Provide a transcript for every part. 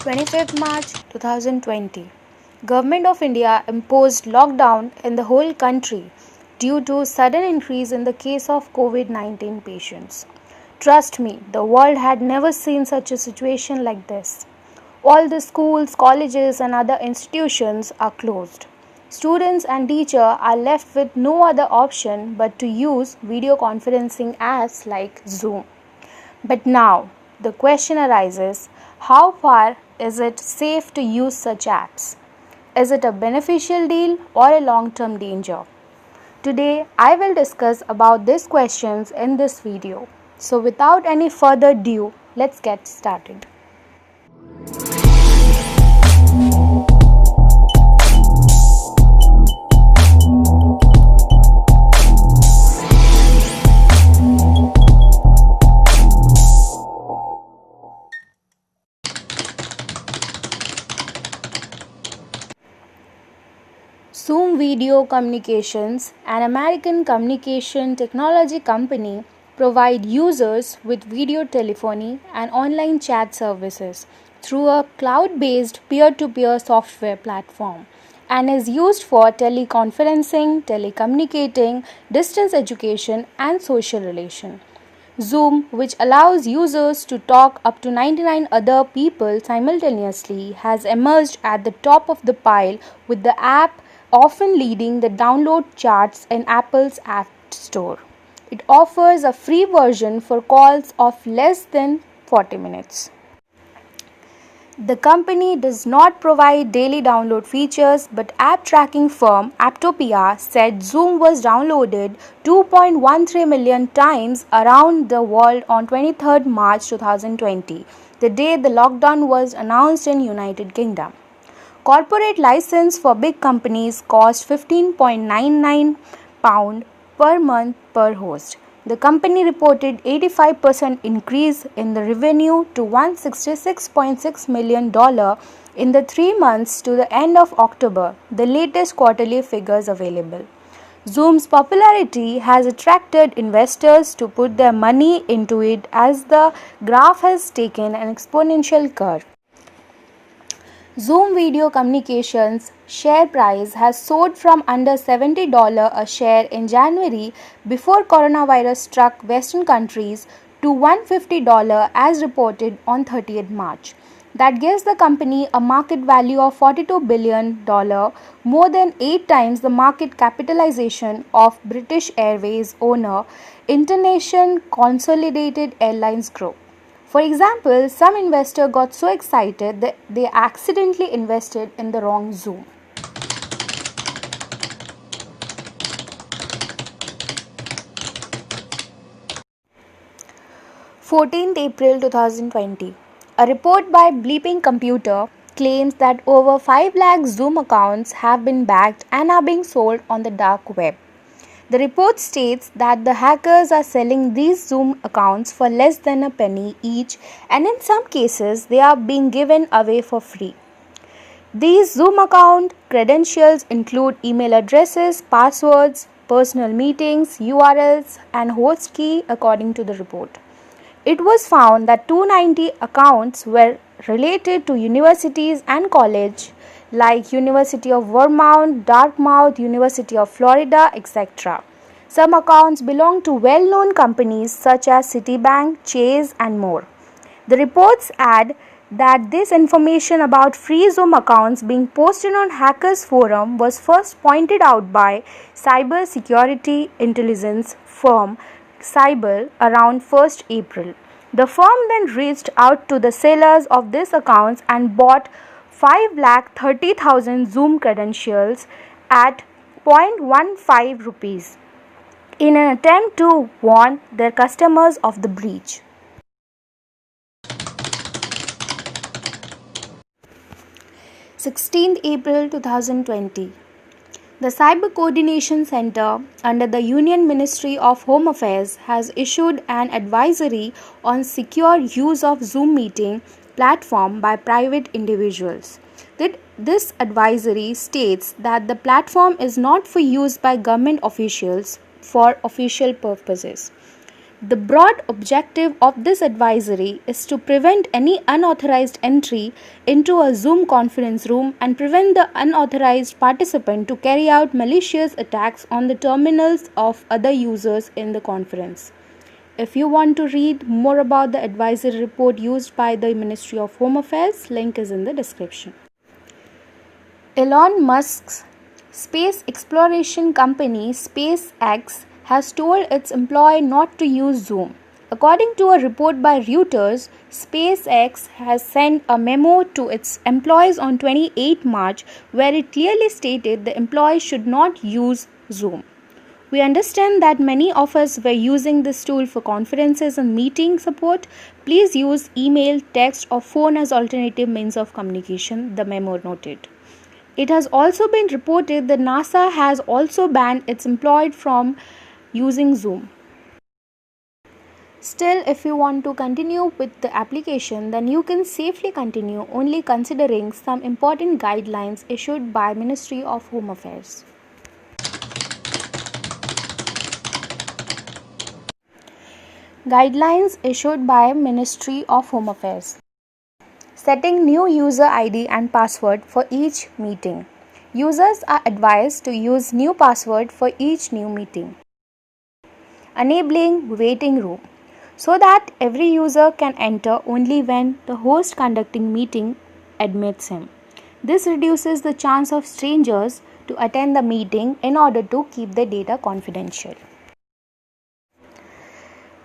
25th March 2020. Government of India imposed lockdown in the whole country due to sudden increase in the case of COVID-19 patients. Trust me, the world had never seen such a situation like this. All the schools, colleges and other institutions are closed. Students and teachers are left with no other option but to use video conferencing apps like Zoom. But now, the question arises, how far is it safe to use such apps? Is it a beneficial deal or a long-term danger? Today, I will discuss about these questions in this video. So without any further ado, let's get started. Zoom Video Communications, an American communication technology company, provide users with video telephony and online chat services through a cloud-based peer-to-peer software platform and is used for teleconferencing, telecommunicating, distance education and social relation. Zoom, which allows users to talk up to 99 other people simultaneously, has emerged at the top of the pile with the app often leading the download charts in Apple's App Store. It offers a free version for calls of less than 40 minutes. The company does not provide daily download features, but app tracking firm Aptopia said Zoom was downloaded 2.13 million times around the world on 23rd March 2020, the day the lockdown was announced in United Kingdom. Corporate license for big companies cost £15.99 per month per host. The company reported 85% increase in the revenue to $166.6 million in the 3 months to the end of October, the latest quarterly figures available. Zoom's popularity has attracted investors to put their money into it as the graph has taken an exponential curve. Zoom Video Communications share price has soared from under $70 a share in January before coronavirus struck Western countries to $150 as reported on 30th March. That gives the company a market value of $42 billion, more than 8 times the market capitalization of British Airways owner International Consolidated Airlines Group. For example, some investor got so excited that they accidentally invested in the wrong Zoom. 14th April 2020. A report by Bleeping Computer claims that over 5 lakh Zoom accounts have been backed and are being sold on the dark web. The report states that the hackers are selling these Zoom accounts for less than a penny each, and in some cases they are being given away for free. These Zoom account credentials include email addresses, passwords, personal meetings, URLs, and host key according to the report. It was found that 290 accounts were related to universities and colleges like University of Vermont, Dartmouth, University of Florida, etc. Some accounts belong to well-known companies such as Citibank, Chase, and more. The reports add that this information about free Zoom accounts being posted on Hackers Forum was first pointed out by cyber security intelligence firm Cyber around 1st April. The firm then reached out to the sellers of these accounts and bought 5,30,000 Zoom credentials at 0.15 rupees in an attempt to warn their customers of the breach. 16th April 2020. The Cyber Coordination Center under the Union Ministry of Home Affairs has issued an advisory on secure use of Zoom meeting platform by private individuals. This advisory states that the platform is not for use by government officials for official purposes. The broad objective of this advisory is to prevent any unauthorized entry into a Zoom conference room and prevent the unauthorized participant to carry out malicious attacks on the terminals of other users in the conference. If you want to read more about the advisory report used by the Ministry of Home Affairs, link is in the description. Elon Musk's space exploration company SpaceX has told its employees not to use Zoom. According to a report by Reuters, SpaceX has sent a memo to its employees on 28 March where it clearly stated the employees should not use Zoom. We understand that many of us were using this tool for conferences and meeting support. Please use email, text, or phone as alternative means of communication, the memo noted. It has also been reported that NASA has also banned its employees from using Zoom. Still, if you want to continue with the application, then you can safely continue only considering some important guidelines issued by Ministry of Home Affairs. Guidelines issued by Ministry of Home Affairs. Setting new user ID and password for each meeting. Users are advised to use new password for each new meeting. Enabling waiting room so that every user can enter only when the host conducting meeting admits him. This reduces the chance of strangers to attend the meeting in order to keep the data confidential.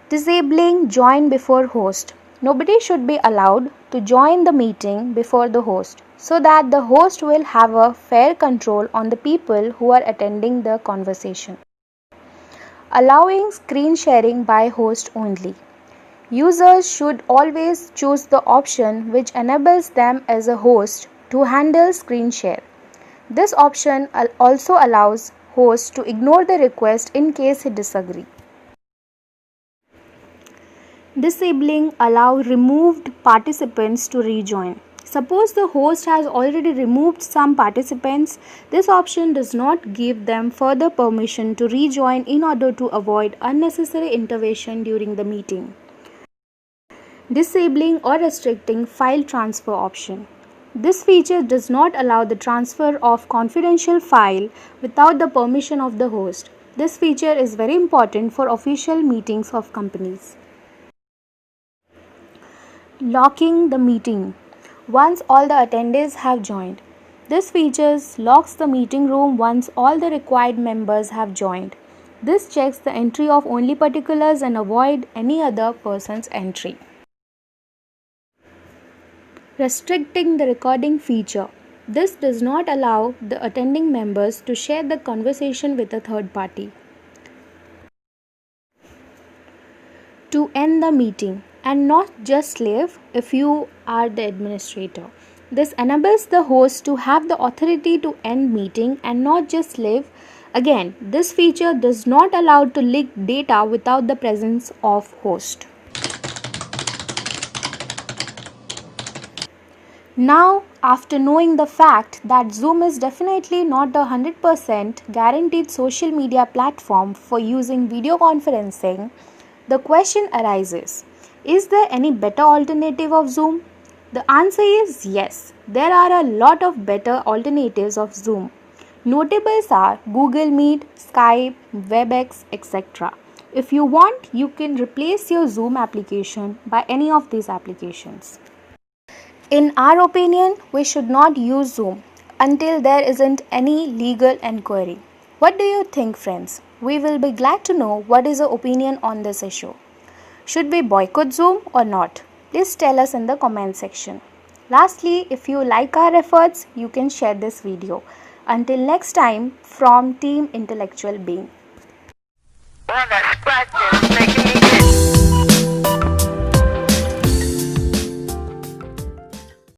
Disabling join before host. Nobody should be allowed to join the meeting before the host so that the host will have a fair control on the people who are attending the conversation. Allowing screen sharing by host only. Users should always choose the option which enables them as a host to handle screen share. This option also allows host to ignore the request in case he disagrees. Disabling allow removed participants to rejoin. Suppose the host has already removed some participants, this option does not give them further permission to rejoin in order to avoid unnecessary intervention during the meeting. Disabling or restricting file transfer option. This feature does not allow the transfer of confidential file without the permission of the host. This feature is very important for official meetings of companies. Locking the meeting once all the attendees have joined. This feature locks the meeting room once all the required members have joined. This checks the entry of only particulars and avoid any other person's entry. Restricting the recording feature. This does not allow the attending members to share the conversation with a third party. To end the meeting and not just leave if you are the administrator. This enables the host to have the authority to end meeting and not just leave. Again, this feature does not allow to leak data without the presence of host. Now, after knowing the fact that Zoom is definitely not a 100% guaranteed social media platform for using video conferencing, the question arises, is there any better alternative of Zoom? The answer is yes. There are a lot of better alternatives of Zoom. Notables are Google Meet, Skype, WebEx, etc. If you want, you can replace your Zoom application by any of these applications. In our opinion, we should not use Zoom until there isn't any legal inquiry. What do you think, friends? We will be glad to know what is your opinion on this issue. Should we boycott Zoom or not? Please tell us in the comment section. Lastly, if you like our efforts, you can share this video. Until next time, from Team Intellectual Being. Well, that's practice making me